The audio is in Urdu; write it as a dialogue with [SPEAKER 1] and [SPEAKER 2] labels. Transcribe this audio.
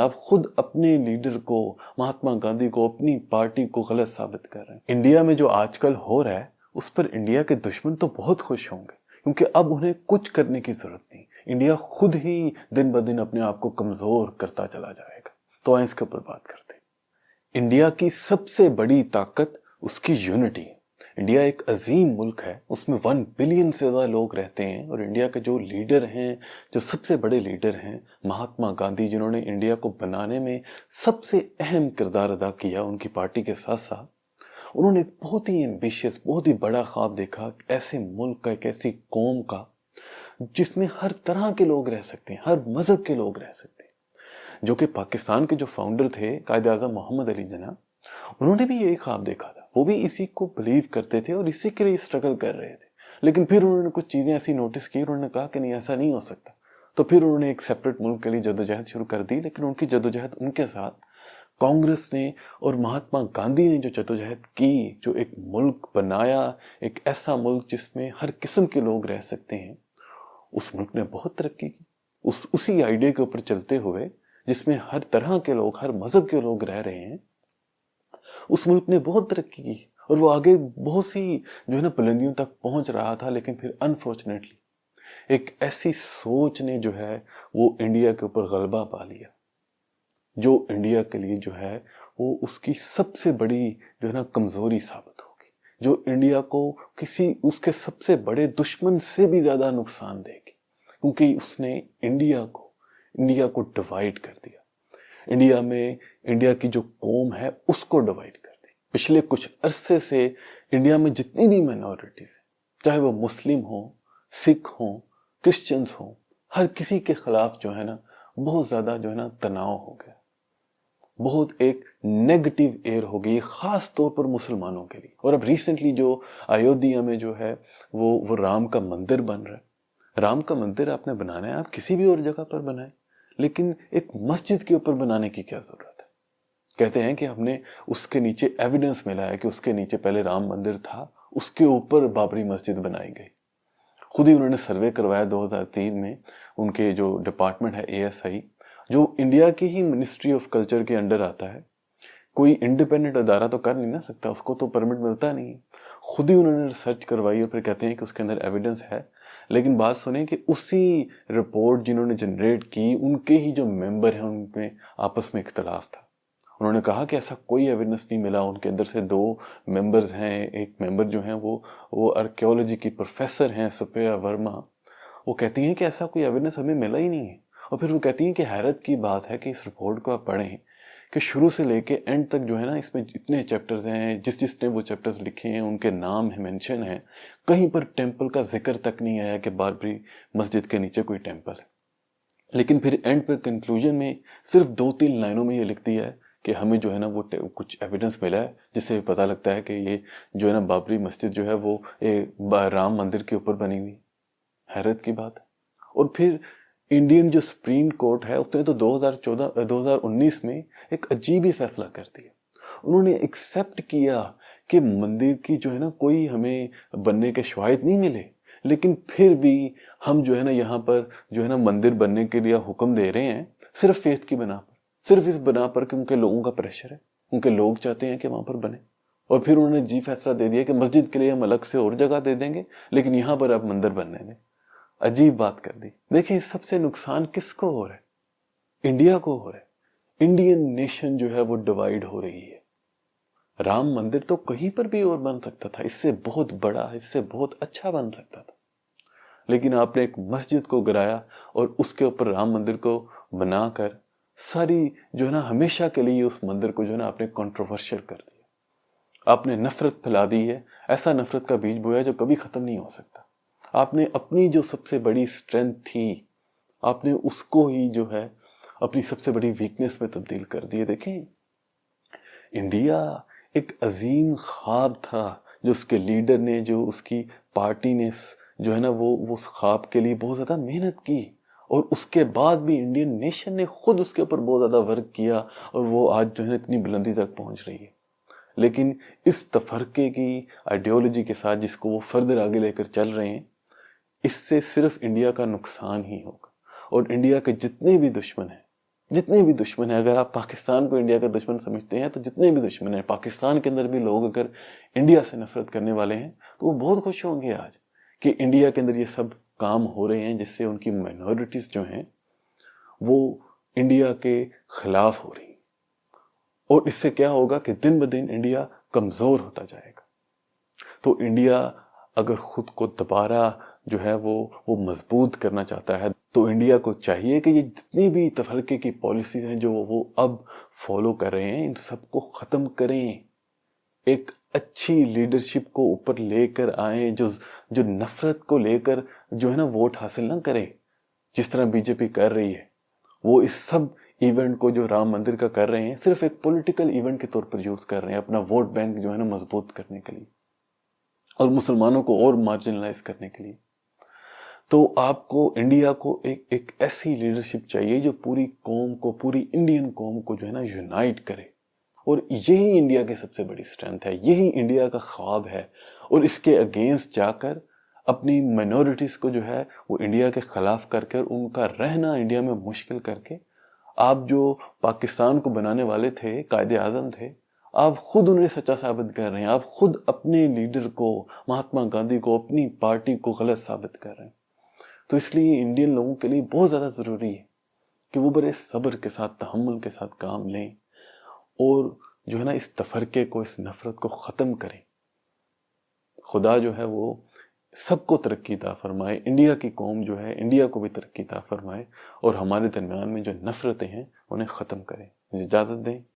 [SPEAKER 1] آپ خود اپنے لیڈر کو، مہاتما گاندھی کو، اپنی پارٹی کو غلط ثابت کر رہے ہیں۔ انڈیا میں جو آج کل ہو رہا ہے اس پر انڈیا کے دشمن تو بہت خوش ہوں گے، کیونکہ اب انہیں کچھ کرنے کی ضرورت نہیں، انڈیا خود ہی دن بدن اپنے آپ کو کمزور کرتا چلا جائے گا۔ تو آئیں اس کے اوپر بات کرتے ہیں۔ انڈیا کی سب سے بڑی طاقت اس کی یونٹی ہے۔ انڈیا ایک عظیم ملک ہے، اس میں 1 بلین سے زیادہ لوگ رہتے ہیں، اور انڈیا کے جو لیڈر ہیں، جو سب سے بڑے لیڈر ہیں، مہاتما گاندھی، جنہوں نے انڈیا کو بنانے میں سب سے اہم کردار ادا کیا ان کی پارٹی کے ساتھ ساتھ، انہوں نے بہت ہی ایمبیشیس، بہت ہی بڑا خواب دیکھا، ایسے ملک کا، ایک ایسی قوم کا جس میں ہر طرح کے لوگ رہ سکتے ہیں، ہر مذہب کے لوگ رہ سکتے ہیں۔ جو کہ پاکستان کے جو فاؤنڈر تھے قائد اعظم محمد علی جناح، انہوں نے بھی یہی خواب دیکھا تھا، وہ بھی اسی کو بلیو کرتے تھے اور اسی کے لیے اسٹرگل کر رہے تھے۔ لیکن پھر انہوں نے کچھ چیزیں ایسی نوٹس کی، انہوں نے کہا کہ نہیں، ایسا نہیں ہو سکتا، تو پھر انہوں نے ایک سیپریٹ ملک کے لیے جدوجہد شروع کر دی۔ لیکن ان کی جدوجہد، ان کے ساتھ کانگریس نے اور مہاتما گاندھی نے جو جدوجہد کی، جو ایک ملک بنایا، ایک ایسا ملک جس میں ہر قسم کے لوگ رہ سکتے ہیں، اس ملک نے بہت ترقی کی۔ اسی آئیڈیا کے اوپر چلتے ہوئے، جس میں ہر طرح کے لوگ، ہر مذہب کے لوگ رہ رہے ہیں، اس ملک نے بہت ترقی کی، اور وہ آگے بہت سی جو ہے نا بلندیوں تک پہنچ رہا تھا۔ لیکن پھر انفارچونیٹلی ایک ایسی سوچ نے جو ہے وہ انڈیا کے اوپر غلبہ پا لیا، جو انڈیا کے لیے جو ہے وہ اس کی سب سے بڑی جو ہے نا کمزوری ثابت ہوگی، جو انڈیا کو اس کے سب سے بڑے دشمن سے بھی زیادہ نقصان دے گی، کیونکہ اس نے انڈیا کو ڈیوائیڈ کر دیا۔ انڈیا کی جو قوم ہے اس کو ڈیوائیڈ کر دی۔ پچھلے کچھ عرصے سے انڈیا میں جتنی بھی مائنورٹیز ہیں، چاہے وہ مسلم ہوں، سکھ ہوں، کرسچنز ہوں، ہر کسی کے خلاف جو ہے نا بہت زیادہ جو ہے نا تناؤ ہو گیا، بہت ایک نیگیٹو ایئر ہو گئی، خاص طور پر مسلمانوں کے لیے۔ اور اب ریسنٹلی جو ایودھیا میں جو ہے وہ رام کا مندر بن رہا ہے۔ رام کا مندر آپ نے بنانا ہے، آپ کسی بھی اور جگہ پر بنائیں، لیکن ایک مسجد کے اوپر بنانے کی کیا ضرورت ہے؟ کہتے ہیں کہ ہم نے اس کے نیچے ایویڈنس ملا ہے کہ اس کے نیچے پہلے رام مندر تھا، اس کے اوپر بابری مسجد بنائی گئی۔ خود ہی انہوں نے سروے کروایا 2003 میں، ان کے جو ڈپارٹمنٹ ہے ASI، جو انڈیا کی ہی منسٹری آف کلچر کے انڈر آتا ہے، کوئی انڈیپینڈنٹ ادارہ تو کر نہیں نہ سکتا، اس کو تو پرمٹ ملتا نہیں ہے۔ خود ہی انہوں نے ریسرچ کروائی اور پھر کہتے ہیں کہ اس کے اندر ایویڈنس ہے۔ لیکن بات سنیں کہ اسی رپورٹ جنہوں نے جنریٹ کی، ان کے ہی جو ممبر ہیں، ان میں آپس میں اختلاف تھا۔ انہوں نے کہا کہ ایسا کوئی ایویڈنس نہیں ملا۔ ان کے اندر سے 2 ممبرز ہیں، ایک ممبر جو ہیں وہ آرکیولوجی کی پروفیسر ہیں، سپریا ورما، وہ کہتی ہیں کہ ایسا کوئی ایویڈنس ہمیں ملا ہی نہیں ہے۔ اور پھر وہ کہتی ہیں کہ حیرت کی بات ہے کہ اس رپورٹ کو آپ پڑھیں کہ شروع سے لے کے اینڈ تک جو ہے نا اس میں اتنے چیپٹرز ہیں، جس نے وہ چیپٹرز لکھے ہیں ان کے نام مینشن ہیں، کہیں پر ٹیمپل کا ذکر تک نہیں آیا کہ بابری مسجد کے نیچے کوئی ٹیمپل ہے۔ لیکن پھر اینڈ پر کنکلوژن میں صرف 2-3 لائنوں میں یہ لکھ دیا ہے کہ ہمیں جو ہے نا وہ کچھ ایویڈنس ملا ہے، جس سے پتہ لگتا ہے کہ یہ جو ہے نا بابری مسجد جو ہے وہ رام مندر کے اوپر بنی ہوئی۔ حیرت کی بات ہے۔ اور پھر انڈین جو سپریم کورٹ ہے، اس نے تو 2019 میں ایک عجیب ہی فیصلہ کر دیا۔ انہوں نے ایکسیپٹ کیا کہ مندر کی جو ہے نا کوئی ہمیں بننے کے شواہد نہیں ملے، لیکن پھر بھی ہم جو ہے نا یہاں پر جو ہے نا مندر بننے کے لیے حکم دے رہے ہیں، صرف فیتھ کی بنا پر، صرف اس بنا پر کہ ان کے لوگوں کا پریشر ہے، ان کے لوگ چاہتے ہیں کہ وہاں پر بنے۔ اور پھر انہوں نے فیصلہ دے دیا کہ مسجد کے لیے ہم الگ سے اور جگہ دے دیں گے، لیکن یہاں پر آپ مندر بننے دیں۔ عجیب بات کر دی۔ دیکھیں اس سب سے نقصان کس کو ہو رہا ہے؟ انڈیا کو ہو رہا ہے۔ انڈین نیشن جو ہے وہ ڈیوائیڈ ہو رہی ہے۔ رام مندر تو کہیں پر بھی اور بن سکتا تھا، اس سے بہت بڑا، اس سے بہت اچھا بن سکتا تھا، لیکن آپ نے ایک مسجد کو گرایا اور اس کے اوپر رام مندر کو بنا کر ساری جو ہے نا ہمیشہ کے لیے اس مندر کو جو ہے نا آپ نے کنٹروورشل کر دیا۔ آپ نے نفرت پھیلا دی ہے، ایسا نفرت کا بیج بویا جو کبھی ختم نہیں ہو سکتا۔ آپ نے اپنی جو سب سے بڑی اسٹرینتھ تھی، آپ نے اس کو ہی جو ہے اپنی سب سے بڑی ویکنس میں تبدیل کر دیے۔ دیکھیں انڈیا ایک عظیم خواب تھا جو اس کے لیڈر نے، جو اس کی پارٹی نے جو ہے نا وہ اس خواب کے لیے بہت زیادہ محنت کی، اور اس کے بعد بھی انڈین نیشن نے خود اس کے اوپر بہت زیادہ ورک کیا، اور وہ آج جو ہے نا اتنی بلندی تک پہنچ رہی ہے۔ لیکن اس تفرقے کی آئیڈیالوجی کے ساتھ جس کو وہ فردر آگے لے کر چل رہے ہیں، اس سے صرف انڈیا کا نقصان ہی ہوگا، اور انڈیا کے جتنے بھی دشمن ہیں جتنے بھی دشمن ہیں، اگر آپ پاکستان کو انڈیا کا دشمن سمجھتے ہیں تو جتنے بھی دشمن ہیں، پاکستان کے اندر بھی لوگ اگر انڈیا سے نفرت کرنے والے ہیں تو وہ بہت خوش ہوں گے آج کہ انڈیا کے اندر یہ سب کام ہو رہے ہیں، جس سے ان کی مائنورٹیز جو ہیں وہ انڈیا کے خلاف ہو رہی ہیں، اور اس سے کیا ہوگا کہ دن بدن انڈیا کمزور ہوتا جائے گا۔ تو انڈیا اگر خود کو دوبارہ جو ہے وہ مضبوط کرنا چاہتا ہے تو انڈیا کو چاہیے کہ یہ جتنی بھی تفرقے کی پالیسیز ہیں جو وہ اب فالو کر رہے ہیں، ان سب کو ختم کریں، ایک اچھی لیڈرشپ کو اوپر لے کر آئیں جو نفرت کو لے کر جو ہے نا ووٹ حاصل نہ کرے، جس طرح بی جے پی کر رہی ہے۔ وہ اس سب ایونٹ کو جو رام مندر کا کر رہے ہیں صرف ایک پولیٹیکل ایونٹ کے طور پر یوز کر رہے ہیں، اپنا ووٹ بینک جو ہے نا مضبوط کرنے کے لیے اور مسلمانوں کو اور مارجنلائز کرنے کے لیے۔ تو آپ کو انڈیا کو ایک ایسی لیڈرشپ چاہیے جو پوری قوم کو، پوری انڈین قوم کو جو ہے نا یونائٹ کرے، اور یہی انڈیا کی سب سے بڑی اسٹرینتھ ہے، یہی انڈیا کا خواب ہے، اور اس کے اگینسٹ جا کر اپنی مائنورٹیز کو جو ہے وہ انڈیا کے خلاف کر کر ان کا رہنا انڈیا میں مشکل کر کے، آپ جو پاکستان کو بنانے والے تھے، قائد اعظم تھے، آپ خود انہیں سچا ثابت کر رہے ہیں، آپ خود اپنے لیڈر کو، مہاتما گاندھی کو، اپنی پارٹی کو غلط ثابت کر رہے ہیں۔ تو اس لیے انڈین لوگوں کے لیے بہت زیادہ ضروری ہے کہ وہ بڑے صبر کے ساتھ، تحمل کے ساتھ کام لیں، اور جو ہے نا اس تفرقے کو، اس نفرت کو ختم کریں۔ خدا جو ہے وہ سب کو ترقی عطا فرمائے، انڈیا کی قوم جو ہے انڈیا کو بھی ترقی عطا فرمائے، اور ہمارے درمیان میں جو نفرتیں ہیں انہیں ختم کریں۔ مجھے اجازت دیں۔